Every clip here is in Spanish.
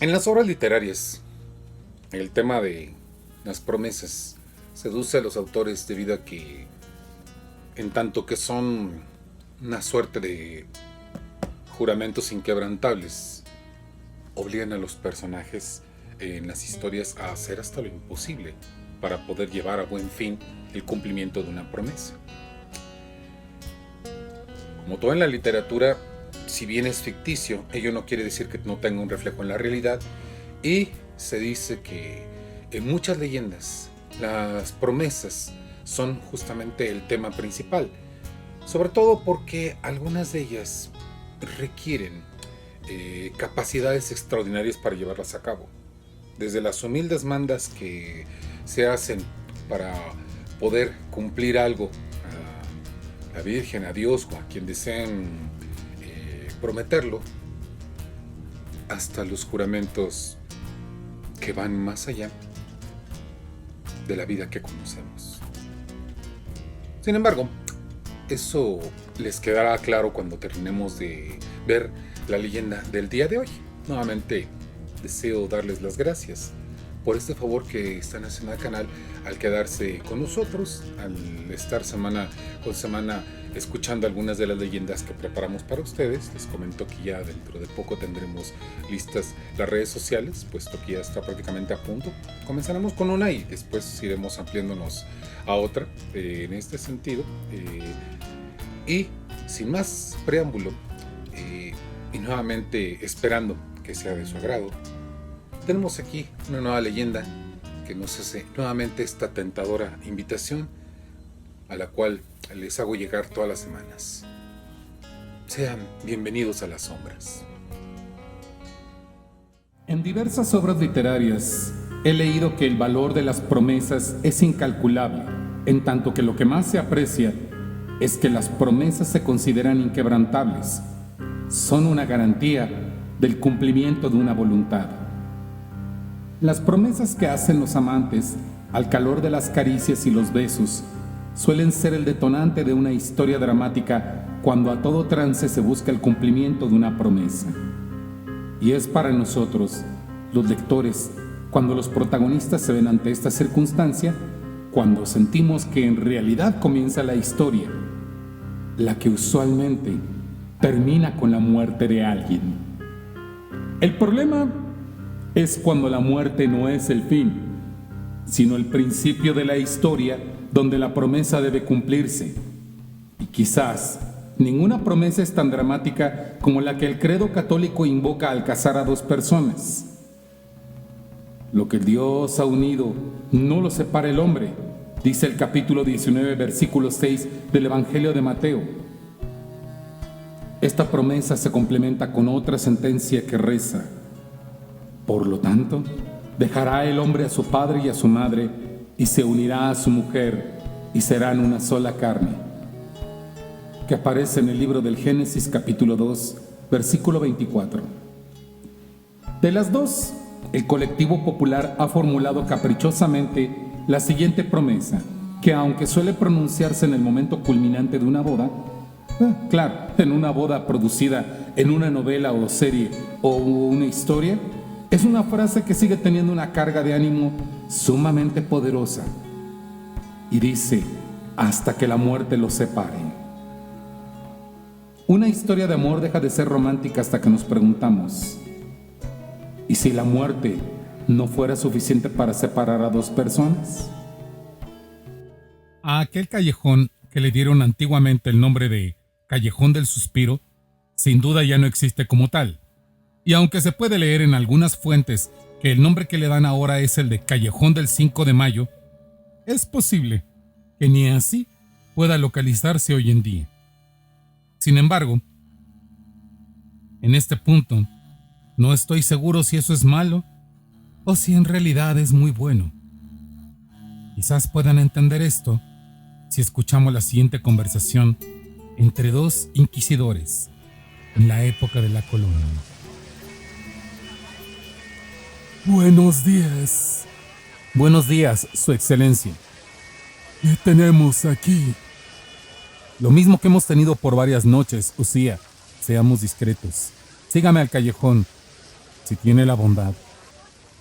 En las obras literarias, el tema de las promesas seduce a los autores debido a que, en tanto que son una suerte de juramentos inquebrantables, obligan a los personajes en las historias a hacer hasta lo imposible para poder llevar a buen fin el cumplimiento de una promesa. Como todo en la literatura, si bien es ficticio, ello no quiere decir que no tenga un reflejo en la realidad, y se dice que en muchas leyendas las promesas son justamente el tema principal, sobre todo porque algunas de ellas requieren capacidades extraordinarias para llevarlas a cabo. Desde las humildes mandas que se hacen para poder cumplir algo a la Virgen, a Dios o a quien deseen prometerlo, hasta los juramentos que van más allá de la vida que conocemos. Sin embargo, eso les quedará claro cuando terminemos de ver la leyenda del día de hoy. Nuevamente deseo darles las gracias por este favor que están haciendo al canal al quedarse con nosotros, al estar semana con semana escuchando algunas de las leyendas que preparamos para ustedes. Les comento que ya dentro de poco tendremos listas las redes sociales, puesto que ya está prácticamente a punto. Comenzaremos con una y después iremos ampliándonos a otra en este sentido. Y sin más preámbulo, y nuevamente esperando que sea de su agrado, tenemos aquí una nueva leyenda que nos hace nuevamente esta tentadora invitación, a la cual les hago llegar todas las semanas. Sean bienvenidos a las sombras. En diversas obras literarias he leído que el valor de las promesas es incalculable, en tanto que lo que más se aprecia es que las promesas se consideran inquebrantables. Son una garantía del cumplimiento de una voluntad. Las promesas que hacen los amantes al calor de las caricias y los besos suelen ser el detonante de una historia dramática cuando a todo trance se busca el cumplimiento de una promesa. Y es para nosotros, los lectores, cuando los protagonistas se ven ante esta circunstancia, cuando sentimos que en realidad comienza la historia, la que usualmente termina con la muerte de alguien. El problema es cuando la muerte no es el fin, sino el principio de la historia donde la promesa debe cumplirse. Y quizás ninguna promesa es tan dramática como la que el credo católico invoca al casar a dos personas. Lo que Dios ha unido no lo separa el hombre, dice el capítulo 19, versículo 6 del Evangelio de Mateo. Esta promesa se complementa con otra sentencia que reza: por lo tanto, dejará el hombre a su padre y a su madre, y se unirá a su mujer, y serán una sola carne, que aparece en el libro del Génesis capítulo 2, versículo 24. De las dos, el colectivo popular ha formulado caprichosamente la siguiente promesa, que aunque suele pronunciarse en el momento culminante de una boda, claro, en una boda producida en una novela o serie o una historia, es una frase que sigue teniendo una carga de ánimo sumamente poderosa. Y dice: hasta que la muerte los separe. Una historia de amor deja de ser romántica hasta que nos preguntamos: ¿y si la muerte no fuera suficiente para separar a dos personas? A aquel callejón que le dieron antiguamente el nombre de Callejón del Suspiro, sin duda ya no existe como tal. Y aunque se puede leer en algunas fuentes que el nombre que le dan ahora es el de Callejón del 5 de Mayo, es posible que ni así pueda localizarse hoy en día. Sin embargo, en este punto, no estoy seguro si eso es malo o si en realidad es muy bueno. Quizás puedan entender esto si escuchamos la siguiente conversación entre dos inquisidores en la época de la colonia. Buenos días. Buenos días, Su Excelencia. ¿Qué tenemos aquí? Lo mismo que hemos tenido por varias noches, Usía. Seamos discretos. Sígame al callejón. si tiene la bondad.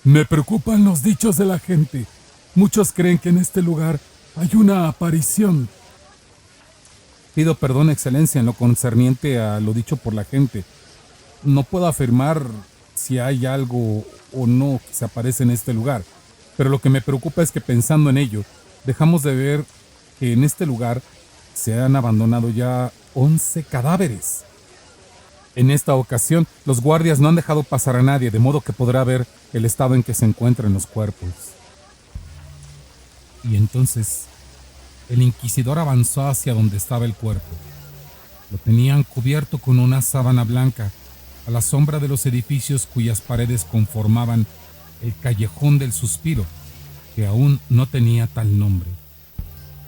Me preocupan los dichos de la gente. Muchos creen que en este lugar hay una aparición. Pido perdón, Excelencia, en lo concerniente a lo dicho por la gente. No puedo afirmar si hay algo o no que se aparece en este lugar, pero lo que me preocupa es que pensando en ello, dejamos de ver que en este lugar se han abandonado ya 11 cadáveres. En esta ocasión, los guardias no han dejado pasar a nadie, de modo que podrá ver el estado en que se encuentran los cuerpos. Y entonces, el inquisidor avanzó hacia donde estaba el cuerpo. Lo tenían cubierto con una sábana blanca, a la sombra de los edificios cuyas paredes conformaban el Callejón del Suspiro, que aún no tenía tal nombre,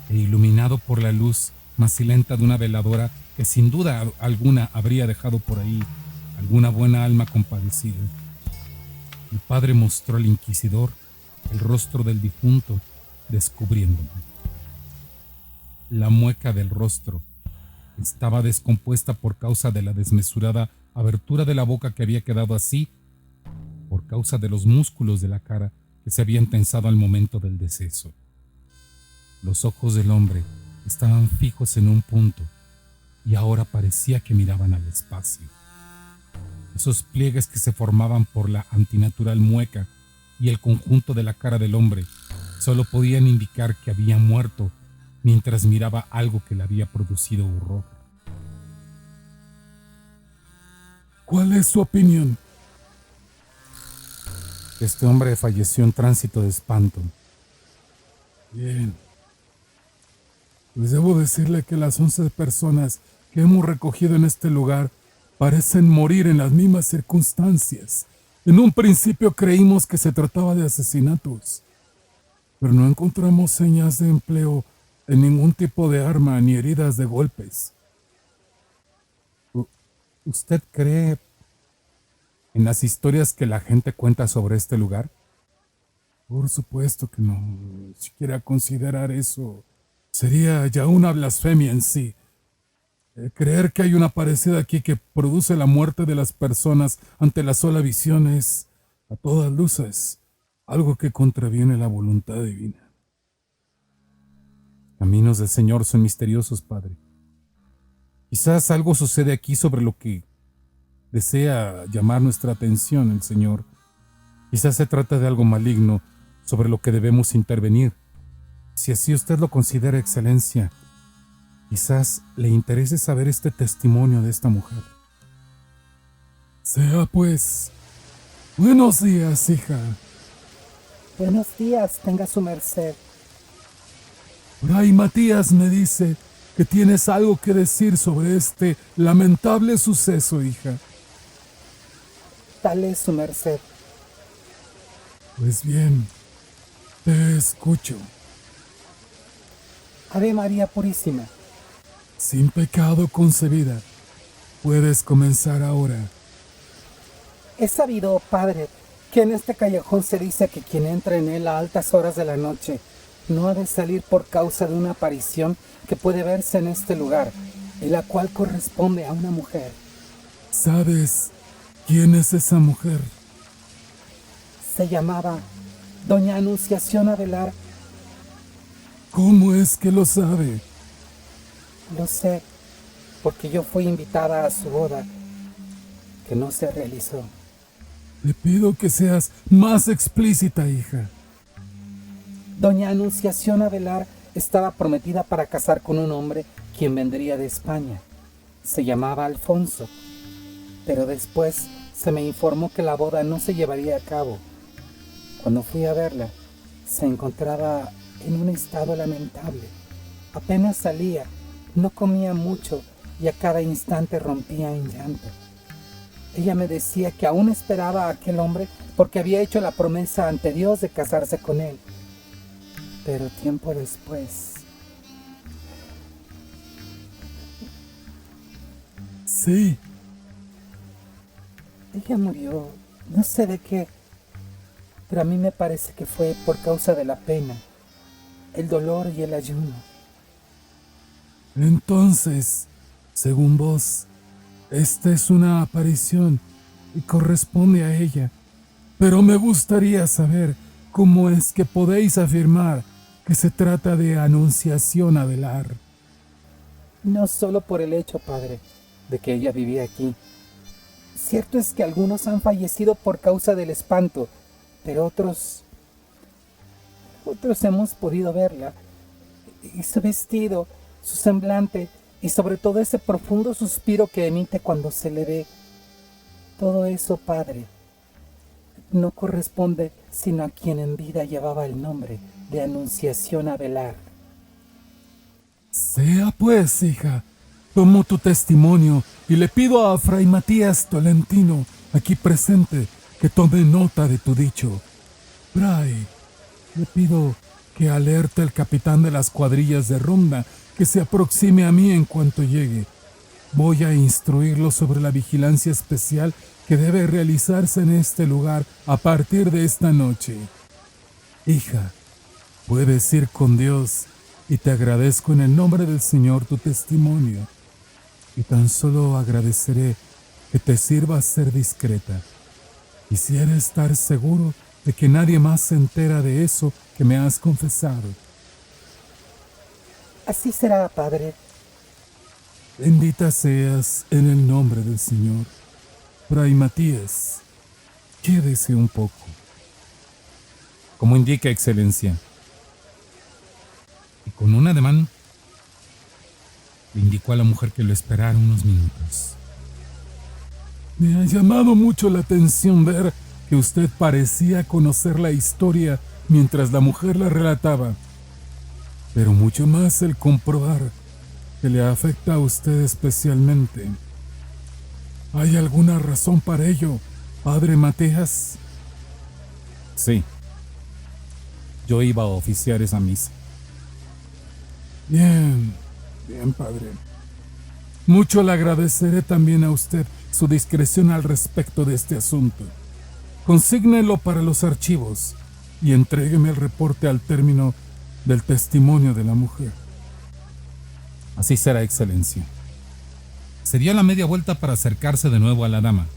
e iluminado por la luz macilenta de una veladora que sin duda alguna habría dejado por ahí alguna buena alma compadecida. El padre mostró al inquisidor el rostro del difunto, descubriéndolo. La mueca del rostro estaba descompuesta por causa de la desmesurada abertura de la boca que había quedado así, por causa de los músculos de la cara que se habían tensado al momento del deceso. Los ojos del hombre estaban fijos en un punto y ahora parecía que miraban al espacio. Esos pliegues que se formaban por la antinatural mueca y el conjunto de la cara del hombre solo podían indicar que había muerto mientras miraba algo que le había producido horror. ¿Cuál es su opinión? Este hombre falleció en tránsito de espanto. Bien. Pues debo decirle que las 11 personas que hemos recogido en este lugar parecen morir en las mismas circunstancias. En un principio creímos que se trataba de asesinatos, pero no encontramos señas de empleo de ningún tipo de arma ni heridas de golpes. ¿Usted cree en las historias que la gente cuenta sobre este lugar? Por supuesto que no. Ni siquiera considerar eso sería ya una blasfemia en sí. Creer que hay una parecida aquí que produce la muerte de las personas ante la sola visión es, a todas luces, algo que contraviene la voluntad divina. Caminos del Señor son misteriosos, Padre. Quizás algo sucede aquí sobre lo que desea llamar nuestra atención el Señor. Quizás se trata de algo maligno sobre lo que debemos intervenir. Si así usted lo considera, Excelencia, quizás le interese saber este testimonio de esta mujer. Sea pues. Buenos días, hija. Buenos días, tenga su merced. Fray Matías me dice que tienes algo que decir sobre este lamentable suceso, hija. Tal es su merced. Pues bien, te escucho. Ave María Purísima. Sin pecado concebida. Puedes comenzar ahora. He sabido, padre, que en este callejón se dice que quien entra en él a altas horas de la noche no ha de salir por causa de una aparición que puede verse en este lugar, en la cual corresponde a una mujer. ¿Sabes quién es esa mujer? Se llamaba Doña Anunciación Avelar. ¿Cómo es que lo sabe? Lo sé, porque yo fui invitada a su boda, que no se realizó. Te pido que seas más explícita, hija. Doña Anunciación Avelar estaba prometida para casar con un hombre quien vendría de España. Se llamaba Alfonso, pero después se me informó que la boda no se llevaría a cabo. Cuando fui a verla, se encontraba en un estado lamentable. Apenas salía, no comía mucho y a cada instante rompía en llanto. Ella me decía que aún esperaba a aquel hombre porque había hecho la promesa ante Dios de casarse con él. Pero tiempo después... Sí. Ella murió, no sé de qué, pero a mí me parece que fue por causa de la pena, el dolor y el ayuno. Entonces, según vos, esta es una aparición y corresponde a ella. Pero me gustaría saber cómo es que podéis afirmar que se trata de Anunciación Abelar. No solo por el hecho, padre, de que ella vivía aquí. Cierto es que algunos han fallecido por causa del espanto, pero otros hemos podido verla. Y su vestido, su semblante y sobre todo ese profundo suspiro que emite cuando se le ve. Todo eso, padre, no corresponde sino a quien en vida llevaba el nombre de Anunciación Abelar. Sea pues, hija, tomo tu testimonio y le pido a Fray Matías Tolentino, aquí presente, que tome nota de tu dicho. Fray, le pido que alerte al capitán de las cuadrillas de ronda que se aproxime a mí en cuanto llegue. Voy a instruirlo sobre la vigilancia especial que debe realizarse en este lugar a partir de esta noche. Hija, puedes ir con Dios y te agradezco en el nombre del Señor tu testimonio. Y tan solo agradeceré que te sirvas ser discreta. Quisiera estar seguro de que nadie más se entera de eso que me has confesado. Así será, padre. Bendita seas en el nombre del Señor. Fray Matías, quédese un poco. Como indica, Excelencia. Y con un ademán le indicó a la mujer que lo esperara unos minutos. Me ha llamado mucho la atención ver que usted parecía conocer la historia mientras la mujer la relataba, pero mucho más el comprobar que le afecta a usted especialmente. ¿Hay alguna razón para ello, padre Matías? Sí. Yo iba a oficiar esa misa. Bien, padre. Mucho le agradeceré también a usted su discreción al respecto de este asunto. Consígnelo para los archivos y entrégueme el reporte al término del testimonio de la mujer. Así será, Excelencia. Se dio la media vuelta para acercarse de nuevo a la dama.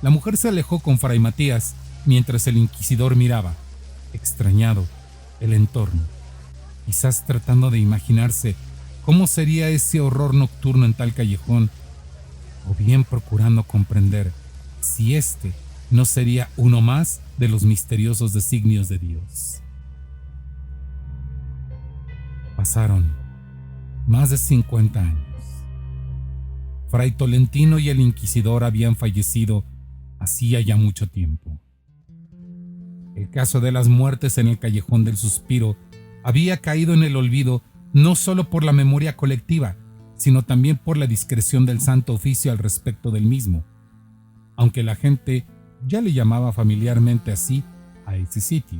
La mujer se alejó con Fray Matías mientras el inquisidor miraba, extrañado, el entorno, quizás tratando de imaginarse cómo sería ese horror nocturno en tal callejón, o bien procurando comprender si este no sería uno más de los misteriosos designios de Dios. Pasaron más de 50 años. Fray Tolentino y el inquisidor habían fallecido hacía ya mucho tiempo. El caso de las muertes en el Callejón del Suspiro había caído en el olvido no solo por la memoria colectiva, sino también por la discreción del Santo Oficio al respecto del mismo, aunque la gente ya le llamaba familiarmente así a ese sitio.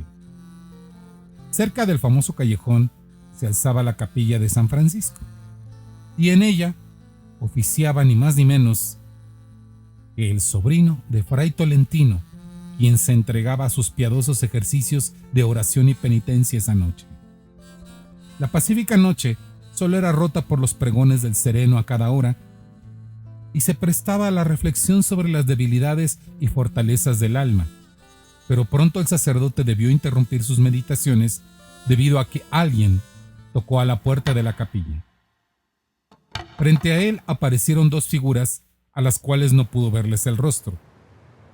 Cerca del famoso callejón se alzaba la capilla de San Francisco, y en ella oficiaba ni más ni menos que el sobrino de Fray Tolentino, quien se entregaba a sus piadosos ejercicios de oración y penitencia esa noche. La pacífica noche solo era rota por los pregones del sereno a cada hora y se prestaba a la reflexión sobre las debilidades y fortalezas del alma, pero pronto el sacerdote debió interrumpir sus meditaciones debido a que alguien tocó a la puerta de la capilla. Frente a él aparecieron dos figuras a las cuales no pudo verles el rostro,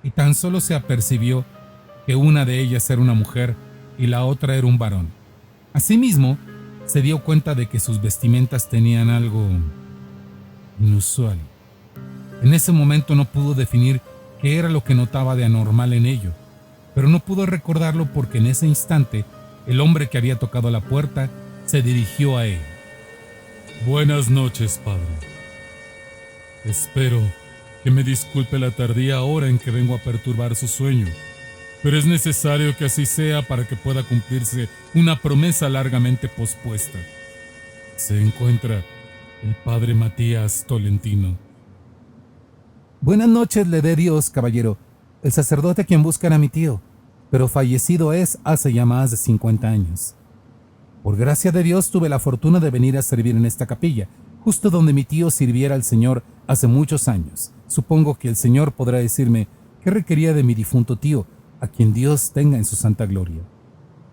y tan solo se apercibió que una de ellas era una mujer y la otra era un varón. Asimismo, se dio cuenta de que sus vestimentas tenían algo inusual. En ese momento no pudo definir qué era lo que notaba de anormal en ello, pero no pudo recordarlo porque en ese instante el hombre que había tocado la puerta se dirigió a él. Buenas noches, padre. Espero que me disculpe la tardía hora en que vengo a perturbar su sueño, pero es necesario que así sea para que pueda cumplirse una promesa largamente pospuesta. Se encuentra el padre Matías Tolentino. Buenas noches le dé Dios, caballero. El sacerdote a quien buscan a mi tío, pero fallecido es hace ya más de 50 años. Por gracia de Dios tuve la fortuna de venir a servir en esta capilla, justo donde mi tío sirviera al Señor hace muchos años. supongo que el Señor podrá decirme qué requería de mi difunto tío, a quien Dios tenga en su santa gloria.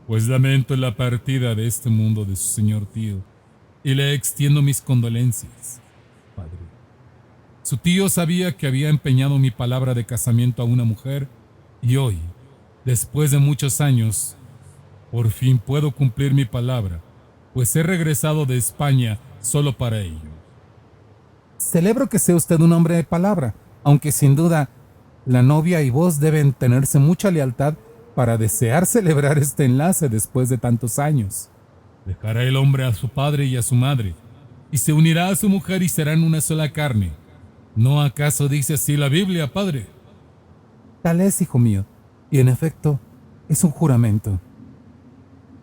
Pues lamento la partida de este mundo de su señor tío, y le extiendo mis condolencias, padre. Su tío sabía que había empeñado mi palabra de casamiento a una mujer, y hoy, después de muchos años, por fin puedo cumplir mi palabra, pues he regresado de España solo para ello. Celebro que sea usted un hombre de palabra, aunque sin duda la novia y vos deben tenerse mucha lealtad para desear celebrar este enlace después de tantos años. Dejará el hombre a su padre y a su madre, y se unirá a su mujer y serán una sola carne. ¿No acaso dice así la Biblia, padre? Tal es, hijo mío, y en efecto, es un juramento.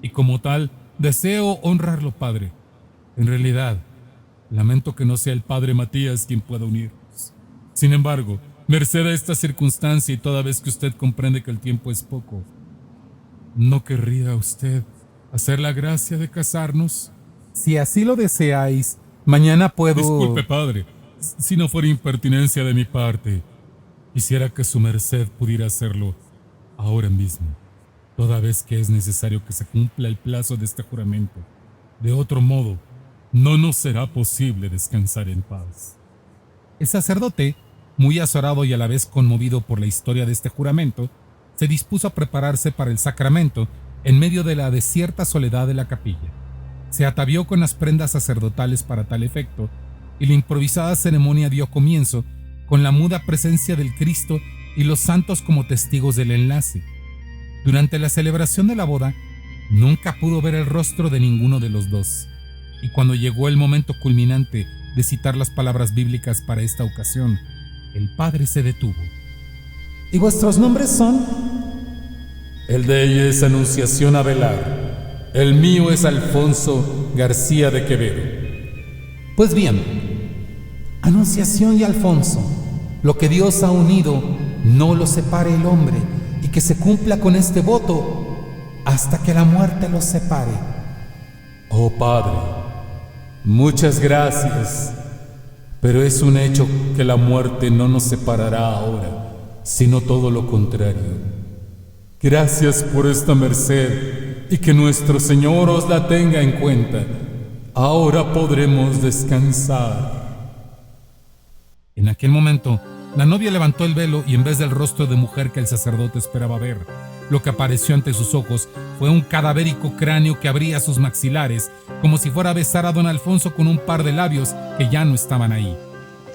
Y como tal, deseo honrarlo, padre. En realidad, lamento que no sea el padre Matías quien pueda unirnos. Sin embargo, merced a esta circunstancia y toda vez que usted comprende que el tiempo es poco, ¿no querría usted hacer la gracia de casarnos? Si así lo deseáis, mañana puedo... Disculpe, padre, si no fuera impertinencia de mi parte, quisiera que su merced pudiera hacerlo ahora mismo, toda vez que es necesario que se cumpla el plazo de este juramento. De otro modo, no nos será posible descansar en paz. El sacerdote, muy azorado y a la vez conmovido por la historia de este juramento, se dispuso a prepararse para el sacramento en medio de la desierta soledad de la capilla. Se atavió con las prendas sacerdotales para tal efecto, y la improvisada ceremonia dio comienzo con la muda presencia del Cristo y los santos como testigos del enlace. Durante la celebración de la boda, nunca pudo ver el rostro de ninguno de los dos, y cuando llegó el momento culminante de citar las palabras bíblicas para esta ocasión, el padre se detuvo. ¿Y vuestros nombres son? El de ella es Anunciación Avelar. El mío es Alfonso García de Quevedo. Pues bien, Anunciación y Alfonso, lo que Dios ha unido, no lo separe el hombre, y que se cumpla con este voto hasta que la muerte los separe. Oh Padre, muchas gracias. Pero es un hecho que la muerte no nos separará ahora, sino todo lo contrario. Gracias por esta merced y que nuestro Señor os la tenga en cuenta. Ahora podremos descansar. En aquel momento, la novia levantó el velo y en vez del rostro de mujer que el sacerdote esperaba ver, lo que apareció ante sus ojos fue un cadavérico cráneo que abría sus maxilares como si fuera a besar a don Alfonso con un par de labios que ya no estaban ahí.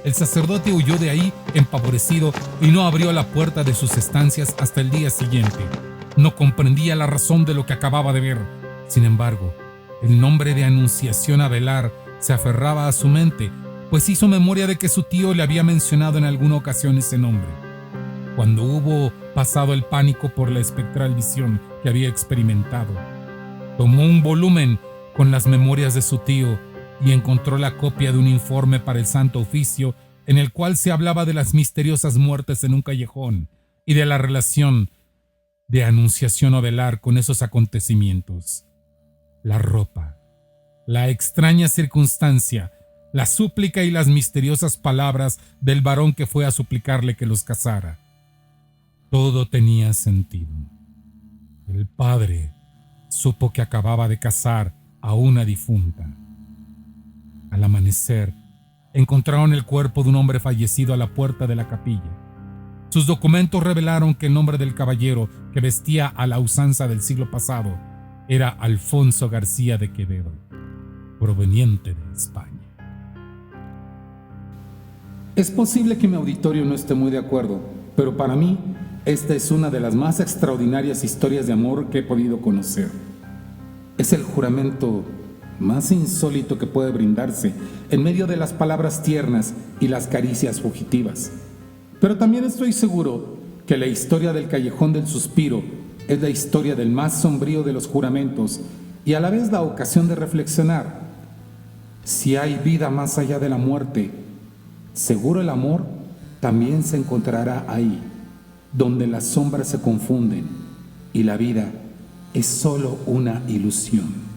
El sacerdote huyó de ahí empavorecido y no abrió la puerta de sus estancias hasta el día siguiente. No comprendía la razón de lo que acababa de ver. Sin embargo, el nombre de Anunciación Avelar se aferraba a su mente, pues hizo memoria de que su tío le había mencionado en alguna ocasión ese nombre. Cuando hubo pasado el pánico por la espectral visión que había experimentado, tomó un volumen con las memorias de su tío y encontró la copia de un informe para el Santo Oficio en el cual se hablaba de las misteriosas muertes en un callejón y de la relación de Anunciación Avelar con esos acontecimientos. La ropa, la extraña circunstancia, la súplica y las misteriosas palabras del varón que fue a suplicarle que los casara. Todo tenía sentido. El padre supo que acababa de casar a una difunta. Al amanecer, encontraron el cuerpo de un hombre fallecido a la puerta de la capilla. Sus documentos revelaron que el nombre del caballero que vestía a la usanza del siglo pasado era Alfonso García de Quevedo, proveniente de España. Es posible que mi auditorio no esté muy de acuerdo, pero para mí esta es una de las más extraordinarias historias de amor que he podido conocer. Es el juramento más insólito que puede brindarse en medio de las palabras tiernas y las caricias fugitivas. Pero también estoy seguro que la historia del Callejón del Suspiro es la historia del más sombrío de los juramentos y a la vez la ocasión de reflexionar. Si hay vida más allá de la muerte, seguro el amor también se encontrará ahí, donde las sombras se confunden y la vida es solo una ilusión.